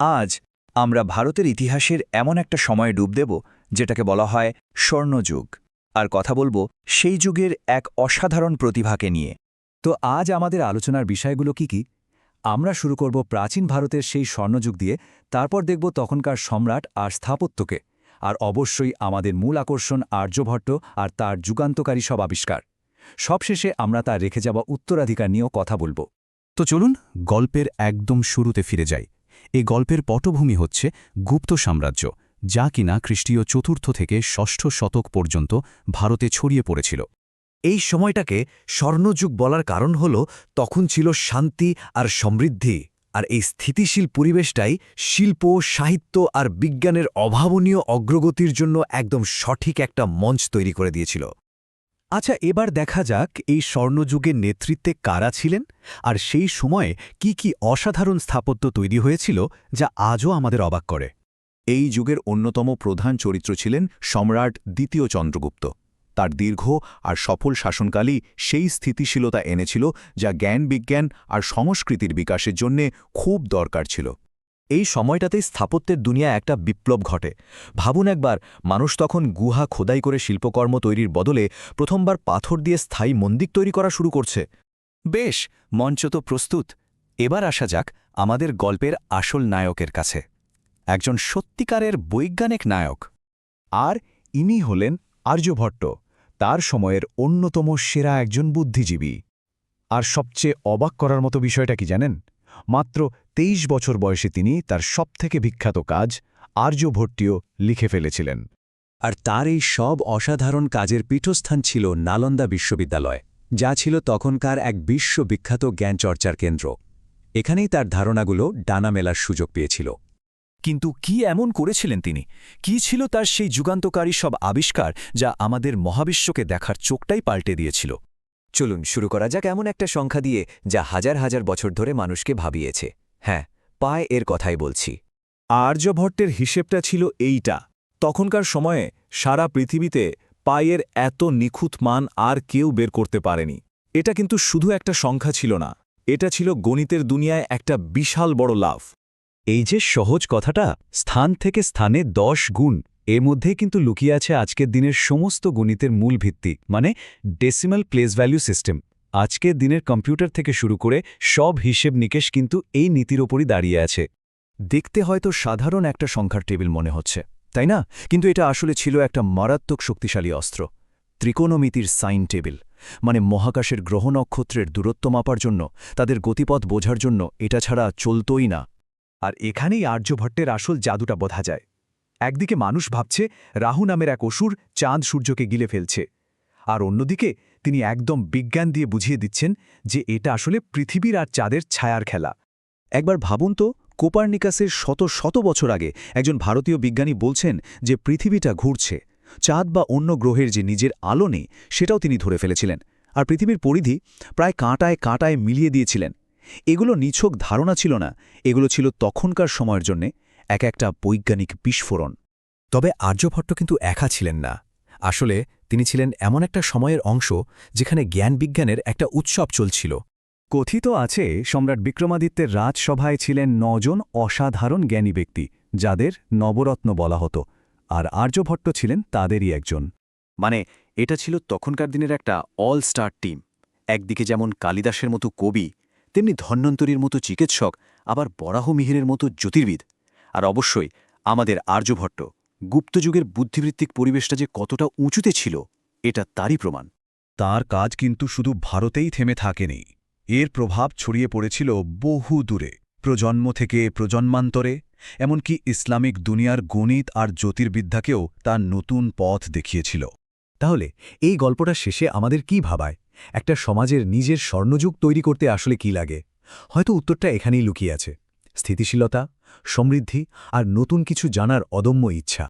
আজ আমরা ভারতের ইতিহাসের এমন একটা সময়ে ডুব দেব যেটাকে বলা হয় স্বর্ণযুগ, আর কথা বলবো সেই যুগের এক অসাধারণ প্রতিভাকে নিয়ে। তো আজ আমাদের আলোচনার বিষয়গুলো কি? আমরা শুরু করব প্রাচীন ভারতের সেই স্বর্ণযুগ দিয়ে, তারপর দেখব তখনকার সম্রাট আর স্থাপত্যকে, আর অবশ্যই আমাদের মূল আকর্ষণ আর্যভট্ট আর তার যুগান্তকারী সব আবিষ্কার। সবশেষে আমরা তার রেখে যাওয়া উত্তরাধিকার নিয়েও কথা বলব। তো চলুন গল্পের একদম শুরুতে ফিরে যাই। এই গল্পের পটভূমি হচ্ছে গুপ্ত সাম্রাজ্য, যা কিনা খ্রিস্টীয় চতুর্থ থেকে ষষ্ঠ শতক পর্যন্ত ভারতে ছড়িয়ে পড়েছিল। এই সময়টাকে স্বর্ণযুগ বলার কারণ হল তখন ছিল শান্তি আর সমৃদ্ধি, আর এই স্থিতিশীল পরিবেশটাই শিল্প, সাহিত্য আর বিজ্ঞানের অভাবনীয় অগ্রগতির জন্য একদম সঠিক একটা মঞ্চ তৈরি করে দিয়েছিল। আচ্ছা, এবার দেখা যাক এই স্বর্ণযুগের নেতৃত্বে কারা ছিলেন, আর সেই সময়ে কি অসাধারণ স্থাপত্য তৈরি হয়েছিল যা আজও আমাদের অবাক করে। এই যুগের অন্যতম প্রধান চরিত্র ছিলেন সম্রাট দ্বিতীয় চন্দ্রগুপ্ত। তার দীর্ঘ আর সফল শাসনকালই সেই স্থিতিশীলতা এনেছিল যা জ্ঞান, বিজ্ঞান আর সংস্কৃতির বিকাশের জন্যে খুব দরকার ছিল। এই সময়টাতেই স্থাপত্যের দুনিয়া একটা বিপ্লব ঘটে। ভাবুন একবার, মানুষ তখন গুহা খোদাই করে শিল্পকর্ম তৈরির বদলে প্রথমবার পাথর দিয়ে স্থায়ী মন্দির তৈরি করা শুরু করছে। বেশ, মঞ্চ তো প্রস্তুত। এবার আসা যাক আমাদের গল্পের আসল নায়কের কাছে, একজন সত্যিকারের বৈজ্ঞানিক নায়ক। আর ইনি হলেন আর্যভট্ট, তার সময়ের অন্যতম সেরা একজন বুদ্ধিজীবী। আর সবচেয়ে অবাক করার মতো বিষয়টা কি জানেন? মাত্র ২৩ বছর বয়সে তিনি তার সবথেকে বিখ্যাত কাজ আর্যভট্টীয় লিখে ফেলেছিলেন। আর তার এই সব অসাধারণ কাজের পীঠস্থান ছিল নালন্দা বিশ্ববিদ্যালয়, যা ছিল তখনকার এক বিশ্ববিখ্যাত জ্ঞানচর্চার কেন্দ্র। এখানেই তার ধারণাগুলো ডানা মেলার সুযোগ পেয়েছিল। কিন্তু কি এমন করেছিলেন তিনি? কি ছিল তার সেই যুগান্তকারী সব আবিষ্কার যা আমাদের মহাবিশ্বকে দেখার চোখটাই পাল্টে দিয়েছিল? চলুন শুরু করা যাক এমন একটা সংখ্যা দিয়ে যা হাজার হাজার বছর ধরে মানুষকে ভাবিয়েছে। হ্যাঁ, পায় এর কথাই বলছি। আর্যভট্টের হিসেবটা ছিল এইটা। তখনকার সময়ে সারা পৃথিবীতে পায়ের এত নিখুঁত মান আর কেউ বের করতে পারেনি। এটা কিন্তু শুধু একটা সংখ্যা ছিল না, এটা ছিল গণিতের দুনিয়ায় একটা বিশাল বড় লাভ। এই যে সহজ কথাটা, স্থান থেকে স্থানে 10 গুণ, এর মধ্যেই কিন্তু লুকিয়ে আছে আজকের দিনের সমস্ত গণিতের মূল ভিত্তি, মানে ডেসিমাল প্লেস ভ্যালু সিস্টেম। আজকের দিনের কম্পিউটার থেকে শুরু করে সব হিসেব নিকেশ কিন্তু এই নীতির ওপরই দাঁড়িয়ে আছে। দেখতে হয়তো সাধারণ একটা সংখ্যার টেবিল মনে হচ্ছে, তাই না? কিন্তু এটা আসলে ছিল একটা মারাত্মক শক্তিশালী অস্ত্র। ত্রিকোণমিতির সাইন টেবিল, মানে মহাকাশের গ্রহ নক্ষত্রের দূরত্ব মাপার জন্য, তাদের গতিপথ বোঝার জন্য এটা ছাড়া চলতই না। আর এখানেই আর্যভট্টের আসল জাদুটা বোঝা যায়। একদিকে মানুষ ভাবছে রাহু নামের এক অসুর চাঁদ সূর্যকে গিলে ফেলছে, আর অন্যদিকে তিনি একদম বিজ্ঞান দিয়ে বুঝিয়ে দিচ্ছেন যে এটা আসলে পৃথিবীর আর চাঁদের ছায়ার খেলা। একবার ভাবুন তো, কোপার্নিকাসের শত শত বছর আগে একজন ভারতীয় বিজ্ঞানী বলছেন যে পৃথিবীটা ঘুরছে। চাঁদ বা অন্য গ্রহের যে নিজের আলো নেই, সেটাও তিনি ধরে ফেলেছিলেন, আর পৃথিবীর পরিধি প্রায় কাঁটায় কাঁটায় মিলিয়ে দিয়েছিলেন। এগুলো নিছক ধারণা ছিল না, এগুলো ছিল তখনকার সময়ের জন্যে একটা বৈজ্ঞানিক বিস্ফোরণ। তবে আর্যভট্ট কিন্তু একা ছিলেন না। আসলে তিনি ছিলেন এমন একটা সময়ের অংশ যেখানে জ্ঞান বিজ্ঞানের একটা উৎসব চলছিল। কথিত আছে সম্রাট বিক্রমাদিত্যের রাজসভায় ছিলেন 9 জন অসাধারণ জ্ঞানী ব্যক্তি, যাদের নবরত্ন বলা হতো, আর আর্যভট্ট ছিলেন তাদেরই একজন। মানে এটা ছিল তখনকার দিনের একটা অল স্টার টিম। একদিকে যেমন কালিদাসের মতো কবি, তেমনি ধন্বন্তরীর মতো চিকিৎসক, আবার বরাহ মিহিরের মতো জ্যোতির্বিদ, আর অবশ্যই আমাদের আর্যভট্ট। গুপ্তযুগের বুদ্ধিবৃত্তিক পরিবেশটা যে কতটা উঁচুতে ছিল, এটা তারই প্রমাণ। তার কাজ কিন্তু শুধু ভারতেই থেমে থাকেনি। এর প্রভাব ছড়িয়ে পড়েছিল বহু দূরে, প্রজন্ম থেকে প্রজন্মান্তরে। এমনকি ইসলামিক দুনিয়ার গণিত আর জ্যোতির্বিদ্যাকেও তার নতুন পথ দেখিয়েছিল। তাহলে এই গল্পটা শেষে আমাদের কি ভাবায়? একটা সমাজের নিজের স্বর্ণযুগ তৈরি করতে আসলে কি লাগে? হয়তো উত্তরটা এখানেই লুকিয়ে আছে: স্থিতিশীলতা, সমৃদ্ধি আর নতুন কিছু জানার অদম্য ইচ্ছা।